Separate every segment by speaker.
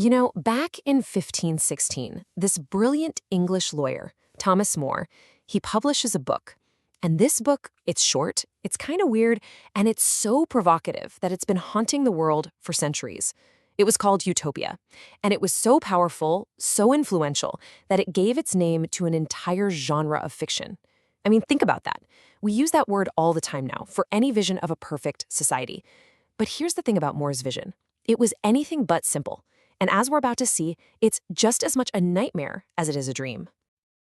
Speaker 1: Back in 1516, this brilliant English lawyer, Thomas More, he publishes a book. And this book, it's short, it's kind of weird, and it's so provocative that it's been haunting the world for centuries. It was called Utopia, and it was so powerful, so influential, that it gave its name to an entire genre of fiction. I mean, think about that. We use that word all the time now for any vision of a perfect society. But here's the thing about More's vision. It was anything but simple. And as we're about to see, it's just as much a nightmare as it is a dream.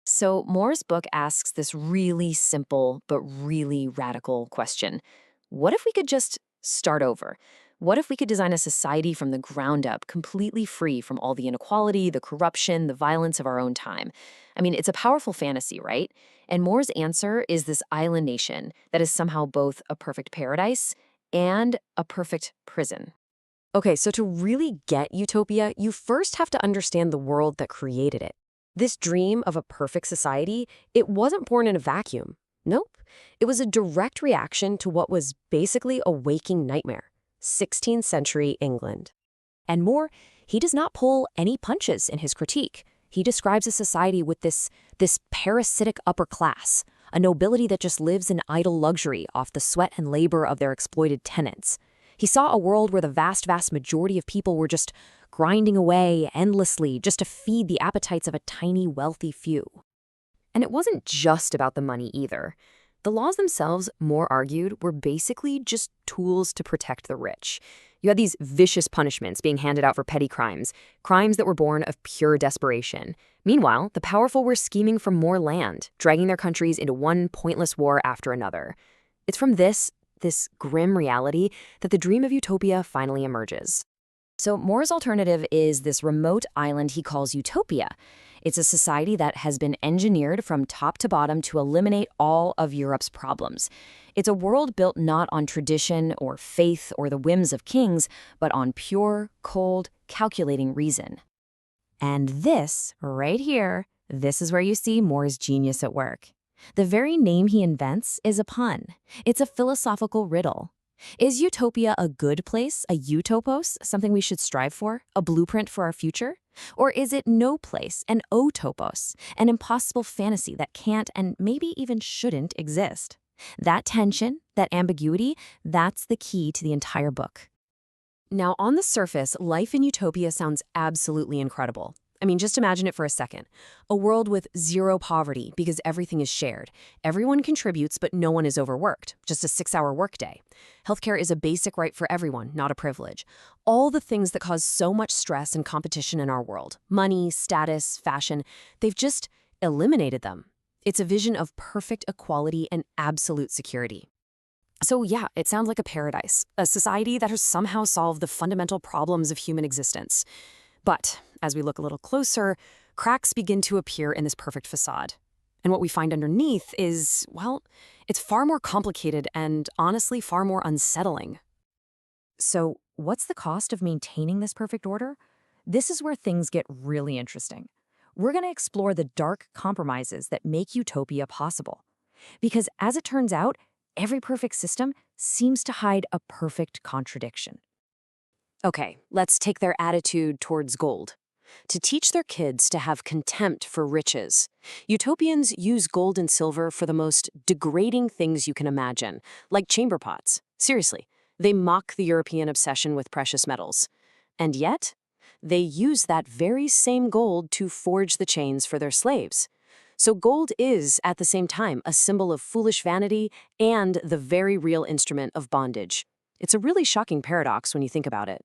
Speaker 2: So Moore's book asks this really simple but really radical question. What if we could just start over? What if we could design a society from the ground up, completely free from all the inequality, the corruption, the violence of our own time? I mean, it's a powerful fantasy, right? And Moore's answer is this island nation that is somehow both a perfect paradise and a perfect prison.
Speaker 1: Okay, so to really get Utopia, you first have to understand the world that created it. This dream of a perfect society, it wasn't born in a vacuum. Nope. It was a direct reaction to what was basically a waking nightmare. 16th century England. And More, he does not pull any punches in his critique. He describes a society with this parasitic upper class, a nobility that just lives in idle luxury off the sweat and labor of their exploited tenants. He saw a world where the vast majority of people were just grinding away endlessly just to feed the appetites of a tiny, wealthy few. And it wasn't just about the money either. The laws themselves, More argued, were basically just tools to protect the rich. You had these vicious punishments being handed out for petty crimes that were born of pure desperation. Meanwhile, the powerful were scheming for more land, dragging their countries into one pointless war after another. It's from this grim reality that the dream of Utopia finally emerges.
Speaker 2: So Moore's alternative is this remote island he calls Utopia. It's a society that has been engineered from top to bottom to eliminate all of Europe's problems. It's a world built not on tradition or faith or the whims of kings, but on pure, cold, calculating reason. And this, right here, this is where you see Moore's genius at work. The very name he invents is a pun. It's a philosophical riddle. Is Utopia a good place, a utopos, something we should strive for, a blueprint for our future? Or is it no place, an otopos, an impossible fantasy that can't and maybe even shouldn't exist? That tension, that ambiguity, that's the key to the entire book.
Speaker 1: Now, on the surface, life in Utopia sounds absolutely incredible. I mean, just imagine it for a second. A world with zero poverty because everything is shared. Everyone contributes, but no one is overworked. Just a 6-hour workday. Healthcare is a basic right for everyone, not a privilege. All the things that cause so much stress and competition in our world, money, status, fashion, they've just eliminated them. It's a vision of perfect equality and absolute security. So yeah, it sounds like a paradise, a society that has somehow solved the fundamental problems of human existence. But as we look a little closer, cracks begin to appear in this perfect facade. And what we find underneath is, well, it's far more complicated and honestly far more unsettling. So what's the cost of maintaining this perfect order? This is where things get really interesting. We're going to explore the dark compromises that make Utopia possible. Because as it turns out, every perfect system seems to hide a perfect contradiction. Okay, let's take their attitude towards gold. To teach their kids to have contempt for riches, utopians use gold and silver for the most degrading things you can imagine, like chamber pots. Seriously, they mock the European obsession with precious metals. And yet, they use that very same gold to forge the chains for their slaves. So gold is, at the same time, a symbol of foolish vanity and the very real instrument of bondage. It's a really shocking paradox when you think about it.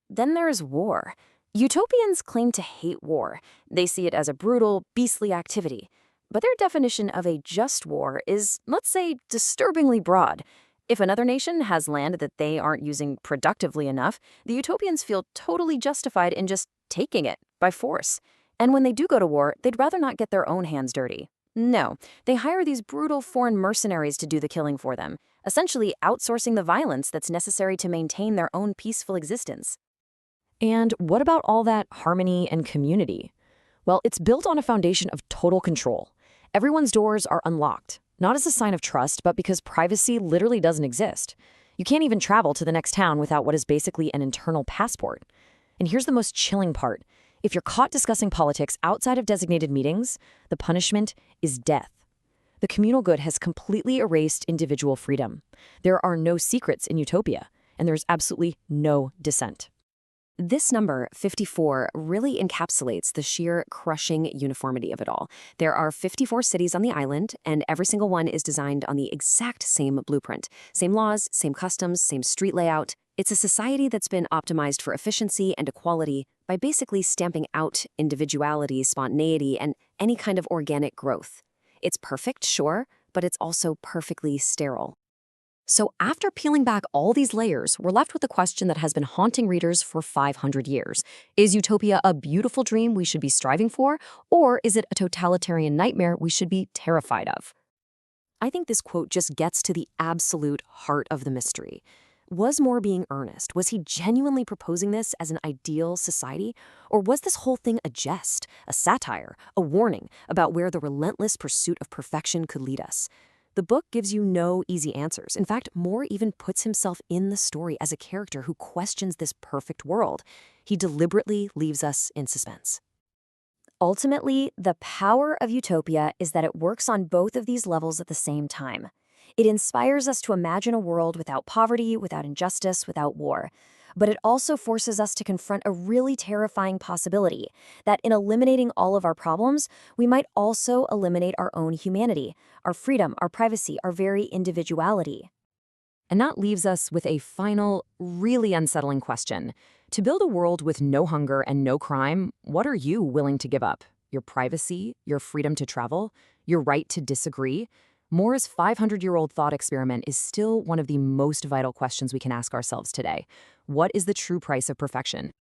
Speaker 1: Then there is war. Utopians claim to hate war. They see it as a brutal, beastly activity. But their definition of a just war is, let's say, disturbingly broad. If another nation has land that they aren't using productively enough, the utopians feel totally justified in just taking it by force. And when they do go to war, they'd rather not get their own hands dirty. No, they hire these brutal foreign mercenaries to do the killing for them, essentially outsourcing the violence that's necessary to maintain their own peaceful existence. And what about all that harmony and community? Well, it's built on a foundation of total control. Everyone's doors are unlocked, not as a sign of trust, but because privacy literally doesn't exist. You can't even travel to the next town without what is basically an internal passport.
Speaker 2: And here's the most chilling part. If you're caught discussing politics outside of designated meetings, the punishment is death. The communal good has completely erased individual freedom. There are no secrets in Utopia, and there's absolutely no dissent.
Speaker 1: This number, 54, really encapsulates the sheer crushing uniformity of it all. There are 54 cities on the island, and every single one is designed on the exact same blueprint. Same laws, same customs, same street layout. It's a society that's been optimized for efficiency and equality by basically stamping out individuality, spontaneity, and any kind of organic growth. It's perfect, sure, but it's also perfectly sterile. So after peeling back all these layers, we're left with a question that has been haunting readers for 500 years. Is Utopia a beautiful dream we should be striving for, or is it a totalitarian nightmare we should be terrified of? I think this quote just gets to the absolute heart of the mystery. Was Moore being earnest? Was he genuinely proposing this as an ideal society? Or was this whole thing a jest, a satire, a warning about where the relentless pursuit of perfection could lead us? The book gives you no easy answers. In fact, Moore even puts himself in the story as a character who questions this perfect world. He deliberately leaves us in suspense.
Speaker 2: Ultimately, the power of Utopia is that it works on both of these levels at the same time. It inspires us to imagine a world without poverty, without injustice, without war. But it also forces us to confront a really terrifying possibility that in eliminating all of our problems, we might also eliminate our own humanity, our freedom, our privacy, our very individuality.
Speaker 1: And that leaves us with a final, really unsettling question. To build a world with no hunger and no crime, what are you willing to give up? Your privacy, your freedom to travel, your right to disagree? Moore's 500-year-old thought experiment is still one of the most vital questions we can ask ourselves today. What is the true price of perfection?